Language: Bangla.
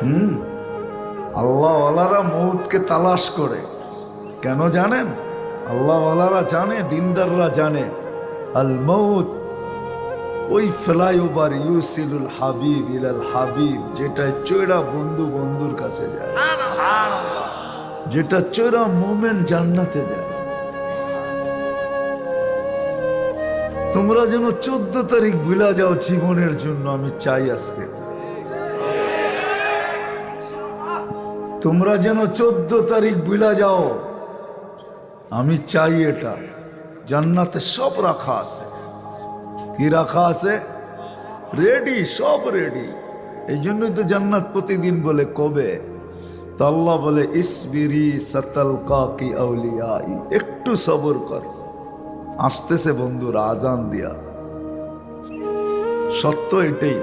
হুম, আল্লাহওয়ালারা মৌতকে তালাশ করে। কেন জানেন? আল্লাহওয়ালারা জানে, দিনদাররা জানে, আল মৌত ওই ফ্লাইওভার ইউসিলুল হাবিব ইলাল হাবিব, যেটা চৈরা বন্ধু বন্ধুর কাছে যায়, যেটা চৈরা মোমেন্ট জান্নাতে যায়। তোমরা যেন 14 তারিখ ভুলা যাও জীবনের জন্য, আমি চাই আজকে তোমরা যেন 14 তারিখ ভুলা যাও, আমি চাই। এটা জান্নাতে সব রাখা আছে। কি রাখা আছে? রেডি, সব রেডি। এই জন্যই তো জান্নাত প্রতিদিন বলে কবে, তো আল্লাহ বলে ইসবিরি সাতালকা কি আউলিয়াই, একটু সবর কর, আসতেছে বন্ধুরা আজান দিয়া। সত্য এটাই।